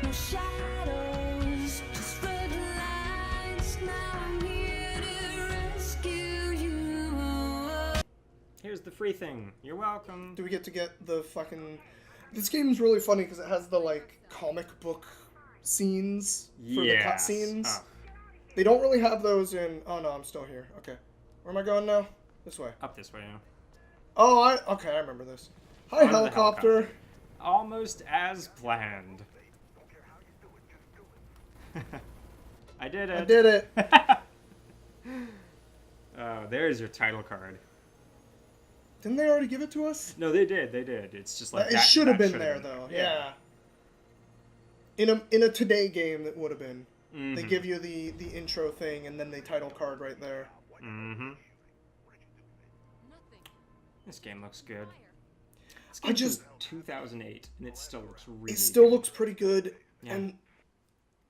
No shadows, just red lines. Now I'm here to rescue you. Here's the free thing. You're welcome. Do we get to get the fucking... This game's really funny because it has the, like, comic book scenes for the cutscenes. They don't really have those in... Oh, no, I'm still here. Okay. Where am I going now? This way. Up this way, yeah. Oh, okay, I remember this. Hi, helicopter. Almost as planned. I did it. I did it. Oh, there's your title card. Didn't they already give it to us? No, they did. They did. It's just like it should have been there, though. Yeah. In a Today game, that would have been. Mm-hmm. They give you the intro thing, and then the title card right there. Mm-hmm. This game looks good. This I just 2008, and it still looks really. It still good. looks pretty good, yeah. And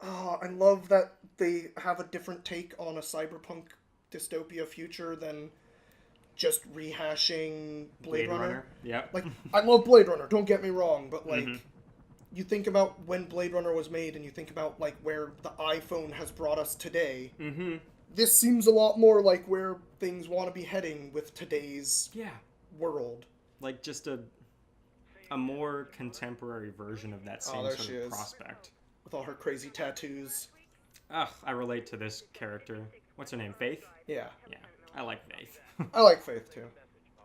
I love that they have a different take on a cyberpunk dystopia future than just rehashing Blade Runner. Yep. Like, I love Blade Runner, don't get me wrong, but, like, you think about when Blade Runner was made, and you think about, like, where the iPhone has brought us today. Mm-hmm. This seems a lot more like where things want to be heading with today's world. Like, just a more contemporary version of that same sort of prospect. With all her crazy tattoos. Ugh, I relate to this character. What's her name, Faith? Yeah. Yeah, I like Faith. I like Faith, too.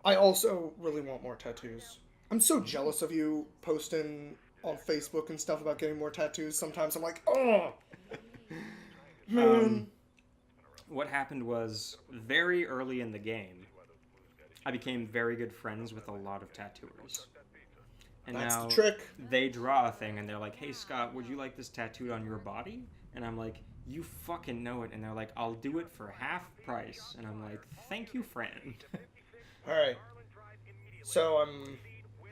I also really want more tattoos. I'm so jealous of you posting on Facebook and stuff about getting more tattoos. Sometimes I'm like, oh! Man. What happened was, very early in the game, I became very good friends with a lot of tattooers. And that's now the trick. They draw a thing and they're like, hey Scott, would you like this tattooed on your body? And I'm like, you fucking know it. And they're like, I'll do it for half price. And I'm like, thank you, friend. Alright. So I'm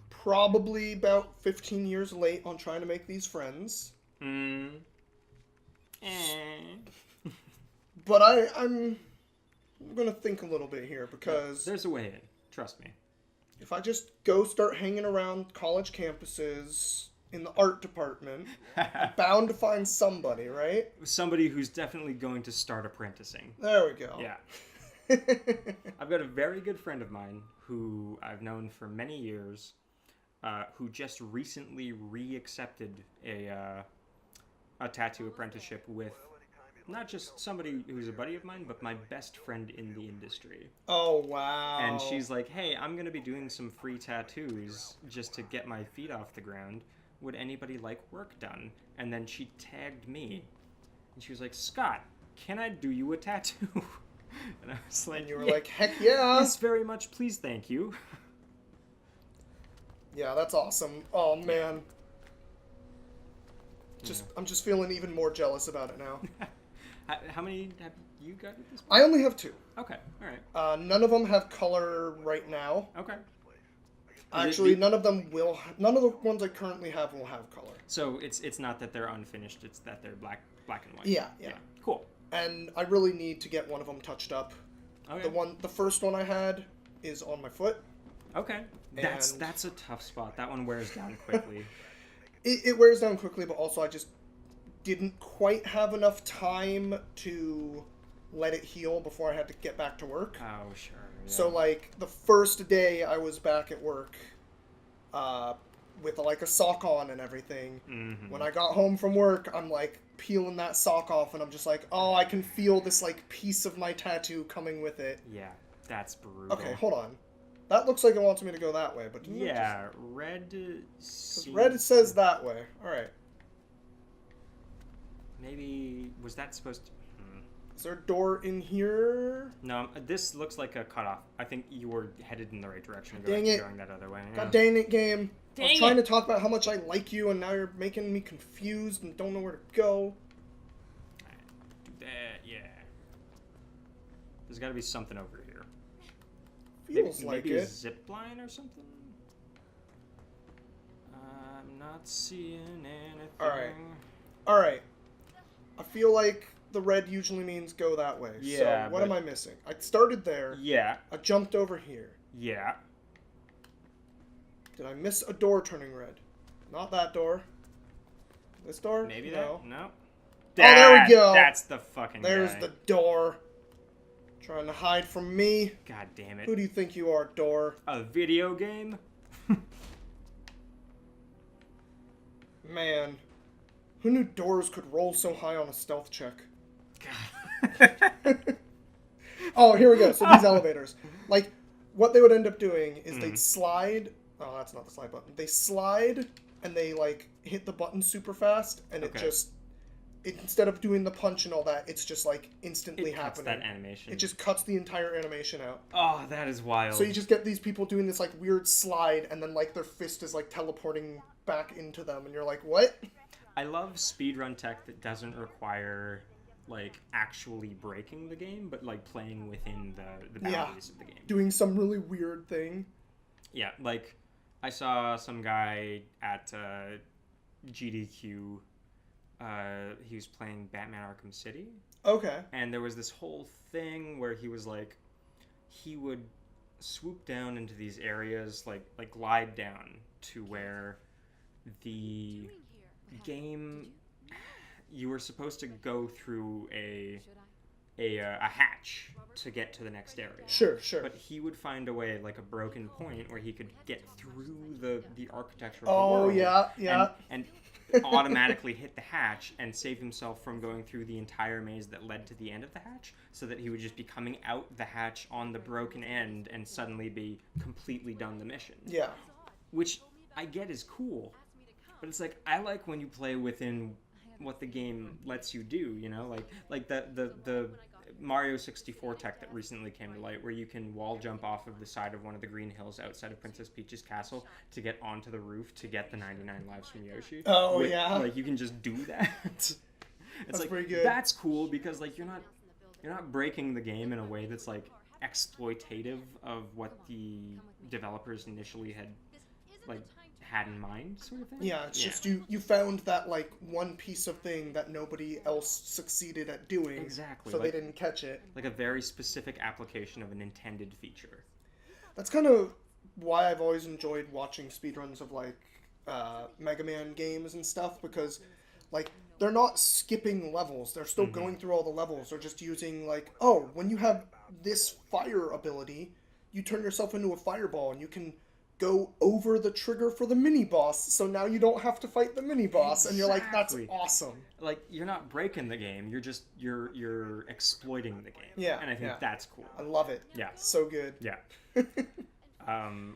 probably about 15 years late on trying to make these friends. But I'm gonna think a little bit here because... There's a way in. Trust me. If I just go start hanging around college campuses in the art department, I'm bound to find somebody, right? Somebody who's definitely going to start apprenticing. There we go. Yeah. I've got a very good friend of mine who I've known for many years, who just recently re-accepted a tattoo apprenticeship with not just somebody who's a buddy of mine, but my best friend in the industry. Oh, wow. And she's like, hey, I'm going to be doing some free tattoos just to get my feet off the ground. Would anybody like work done? And then she tagged me. And she was like, Scott, can I do you a tattoo? And I was like, and you were like, heck yeah. Yes, very much. Please, thank you. Yeah, that's awesome. Oh, man. I'm just feeling even more jealous about it now. How many have you got at this point? I only have 2. Okay, all right. None of them have color right now. Okay. Actually, none of them will. None of the ones I currently have will have color. So it's not that they're unfinished; it's that they're black and white. Yeah. Cool. And I really need to get one of them touched up. Okay. The first one I had is on my foot. Okay. That's a tough spot. That one wears down quickly. It wears down quickly, but also I just didn't quite have enough time to let it heal before I had to get back to work. Oh, sure. Yeah. So, like, the first day I was back at work, with, like, a sock on and everything, when I got home from work, I'm, like, peeling that sock off, and I'm just like, oh, I can feel this, like, piece of my tattoo coming with it. Yeah, that's brutal. Okay, hold on. That looks like it wants me to go that way, but... Yeah, red... Red says that way. Alright. Maybe... Was that supposed to... Is there a door in here? No, this looks like a cutoff. I think you were headed in the right direction. Dang it. Going that other way. Yeah. God dang it, game. Dang I'm trying to talk about how much I like you, and now you're making me confused and don't know where to go. Do that, yeah. There's got to be something over here. Feels like maybe it. A zip line or something? I'm not seeing anything. Alright. I feel like the red usually means go that way. Yeah, so what am I missing? I started there. Yeah. I jumped over here. Yeah. Did I miss a door turning red? Not that door. This door? Maybe no. that? No. There we go. That's the fucking There's guy. the door. Trying to hide from me. God damn it. Who do you think you are, door? A video game? Man. Who knew doors could roll so high on a stealth check? God. Oh, here we go. So these elevators. Like, what they would end up doing is they'd slide... Oh, that's not the slide button. They slide, and they, like, hit the button super fast, and it just... instead of doing the punch and all that, it's just, like, instantly It cuts happening. that animation. It just cuts the entire animation out. Oh, that is wild. So you just get these people doing this, like, weird slide, and then, like, their fist is, like, teleporting back into them, and you're like, what? I love speedrun tech that doesn't require, like, actually breaking the game, but, like, playing within the boundaries of the game. Doing some really weird thing. Yeah, like, I saw some guy at GDQ, he was playing Batman Arkham City. Okay. And there was this whole thing where he was, like, he would swoop down into these areas, like glide down to where the game, you were supposed to go through a hatch to get to the next area. Sure. But he would find a way, like a broken point, where he could get through the architecture of the Oh, world. yeah. And automatically hit the hatch and save himself from going through the entire maze that led to the end of the hatch, so that he would just be coming out the hatch on the broken end and suddenly be completely done the mission. Yeah. Which I get is cool, but it's like, I like when you play within what the game lets you do, you know? Like the Mario 64 tech that recently came to light, where you can wall jump off of the side of one of the green hills outside of Princess Peach's castle to get onto the roof to get the 99 lives from Yoshi. Oh, yeah. Like, you can just do that. It's like, pretty good. that's cool, because, like, you're not breaking the game in a way that's, like, exploitative of what the developers initially had, like, had in mind, sort of thing. Yeah, it's just you found that, like, one piece of thing that nobody else succeeded at doing. Exactly. So like, they didn't catch it. like a very specific application of an intended feature. That's kind of why I've always enjoyed watching speedruns of, like, Mega Man games and stuff, because, like, they're not skipping levels. They're still going through all the levels. They're just using, like, oh, when you have this fire ability, you turn yourself into a fireball, and you can go over the trigger for the mini-boss, so now you don't have to fight the mini-boss, and you're like, that's awesome. Like, you're not breaking the game, you're exploiting the game. Yeah, And I think that's cool. I love it. Yeah. So good. Yeah.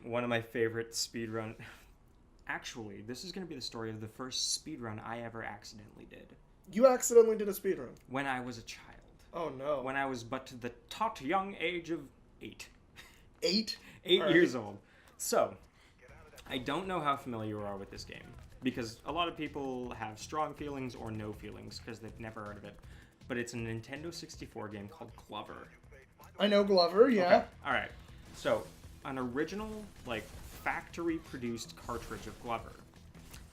One of my favorite speedrun... Actually, this is going to be the story of the first speedrun I ever accidentally did. You accidentally did a speedrun. When I was a child. Oh, no. When I was but the tot young age of 8. 8? 8 All years old. So, I don't know how familiar you are with this game, because a lot of people have strong feelings or no feelings because they've never heard of it. But it's a Nintendo 64 game called Glover. I know Glover, yeah. Okay. Alright. So, an original, like, factory-produced cartridge of Glover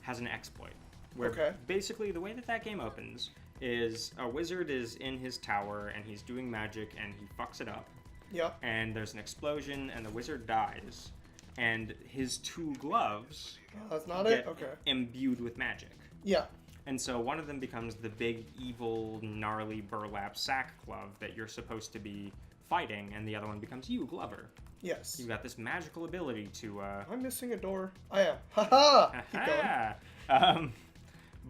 has an exploit. Where basically the way that game opens is a wizard is in his tower and he's doing magic and he fucks it up. Yep. And there's an explosion and the wizard dies. And his 2 gloves That's not get it? Okay. imbued with magic. Yeah. And so one of them becomes the big, evil, gnarly burlap sack glove that you're supposed to be fighting, and the other one becomes you, Glover. Yes. You've got this magical ability to... I'm missing a door. I am. Ha-ha! Keep going.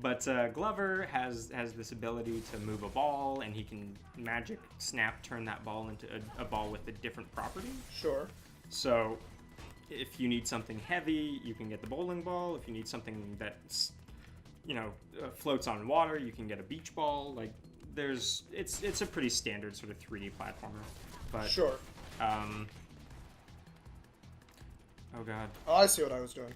But Glover has this ability to move a ball, and he can magic snap turn that ball into a ball with a different property. Sure. So if you need something heavy, you can get the bowling ball. If you need something that's, floats on water, you can get a beach ball. Like, it's a pretty standard sort of 3D platformer. But sure. Oh god. Oh, I see what I was doing.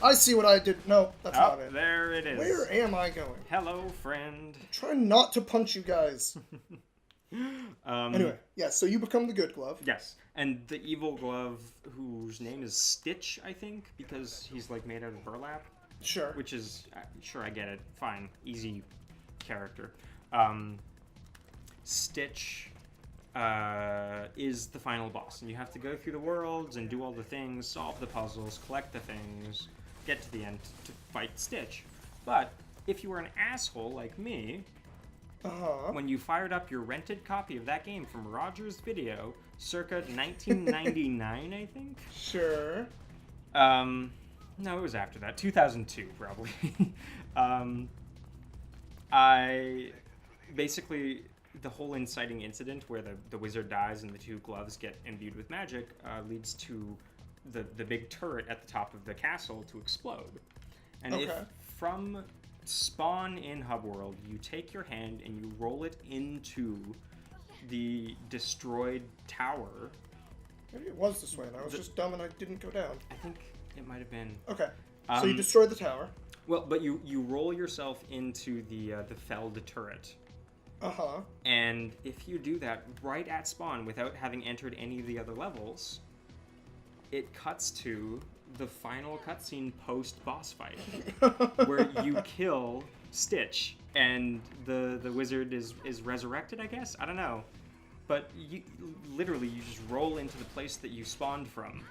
I see what I did. No, that's not it. There it is. Where am I going? Hello, friend. Try not to punch you guys. Anyway, yeah, so you become the good glove. Yes, and the evil glove, whose name is Stitch, I think, because he's, like, made out of burlap. Sure. Which is, sure, I get it. Fine. Easy character. Stitch is the final boss, and you have to go through the worlds and do all the things, solve the puzzles, collect the things, get to the end to fight Stitch. But if you were an asshole like me, Uh-huh. when you fired up your rented copy of that game from Rogers Video, circa 1999, I think? Sure. No, it was after that. 2002, probably. I... Basically, the whole inciting incident where the wizard dies and the two gloves get imbued with magic leads to the big turret at the top of the castle to explode. And if Okay. from spawn in Hub World, you take your hand and you roll it into the destroyed tower. Maybe it was this way, and I was just dumb and I didn't go down. I think it might have been. Okay. So you destroyed the tower. Well, but you roll yourself into the felled turret. Uh-huh. And if you do that right at spawn without having entered any of the other levels, it cuts to the final cutscene post-boss fight, where you kill Stitch, and the wizard is resurrected, I guess? I don't know. But you literally, you just roll into the place that you spawned from,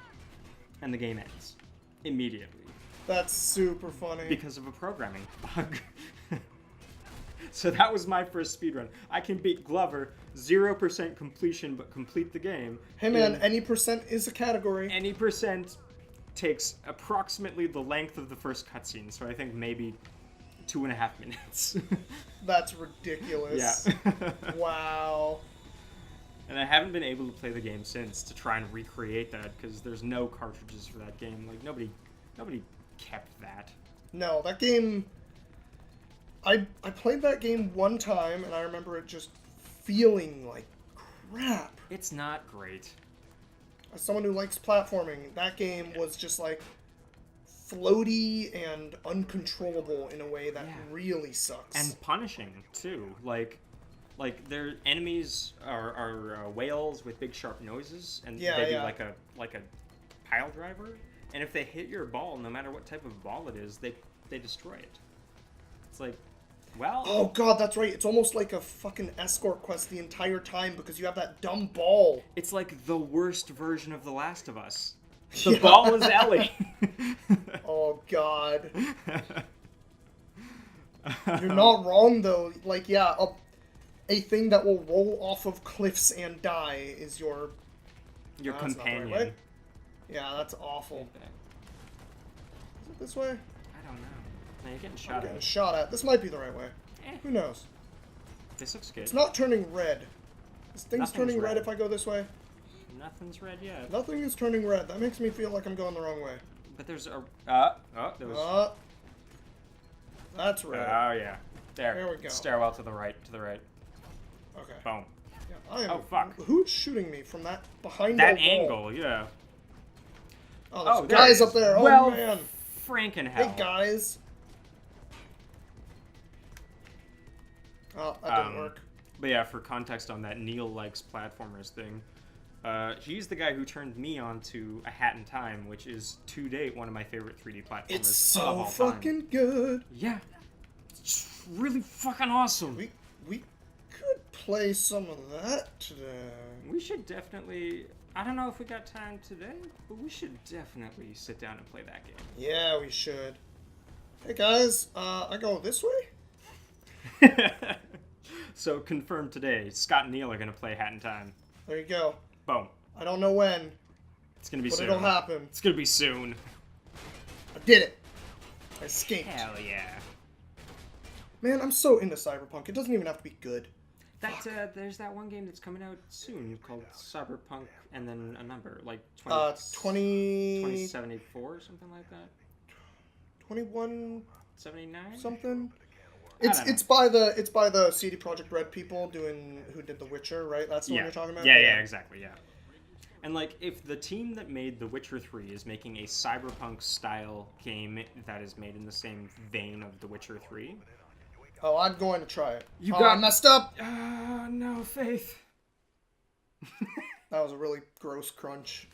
and the game ends. Immediately. That's super funny. Because of a programming bug. So that was my first speedrun. I can beat Glover, 0% completion, but complete the game. Hey man, any percent is a category. Any percent takes approximately the length of the first cutscene, so I think maybe 2.5 minutes. That's ridiculous. Yeah. Wow. And I haven't been able to play the game since to try and recreate that, because there's no cartridges for that game. Like, nobody kept that. No, that game... I played that game one time, and I remember it just feeling like crap. It's not great. As someone who likes platforming, that game was just like floaty and uncontrollable in a way that really sucks. And punishing too. Like their enemies are whales with big sharp noses, and they do like a pile driver. And if they hit your ball, no matter what type of ball it is, they destroy it. It's like, well... Oh god, that's right. It's almost like a fucking escort quest the entire time because you have that dumb ball. It's like the worst version of The Last of Us. The ball is Ellie. Oh god. You're not wrong though. Like, yeah, a thing that will roll off of cliffs and die is your companion. That's not the right way. Yeah, that's awful. Okay. Is it this way? I don't know. No, you're getting I'm shot getting at. shot at. This might be the right way. Who knows? This looks good. It's not turning red. This thing's Nothing's turning red red. if I go this way. Nothing's red yet. Nothing is turning red. That makes me feel like I'm going the wrong way. But there's a... there was... That's red. Oh, yeah. There we go. Stairwell to the right, Okay. Boom. Yeah, I am, Oh, fuck. Who's shooting me from that behind That the wall? angle, yeah. Oh, there's there guys it up is. there. Oh, Well, man. Frankenhell. Hey, guys. Oh, that didn't work. But yeah, for context on that Neil likes platformers thing, he's the guy who turned me on to A Hat in Time, which is to date one of my favorite 3D platformers It's of so all time. fucking good. Yeah, it's really fucking awesome. We could play some of that today. We should definitely. I don't know if we got time today, but we should definitely sit down and play that game. Yeah, we should. Hey guys, I go this way? So confirmed today, Scott and Neil are gonna play Hat in Time. There you go. Boom. I don't know when, It's gonna be but soon. it'll happen. It's gonna be soon. I did it. I escaped. Hell yeah. Man, I'm so into Cyberpunk. It doesn't even have to be good. That there's that one game that's coming out soon called Cyberpunk and then a number like 2074 or something like that. 21 79 something. I don't know. It's by the CD Projekt Red people who did The Witcher, right? That's the one you're talking about. Yeah, exactly, yeah. And like, if the team that made The Witcher 3 is making a cyberpunk style game that is made in the same vein of The Witcher 3, Oh, I'm going to try it. You I got- messed up. no faith. That was a really gross crunch.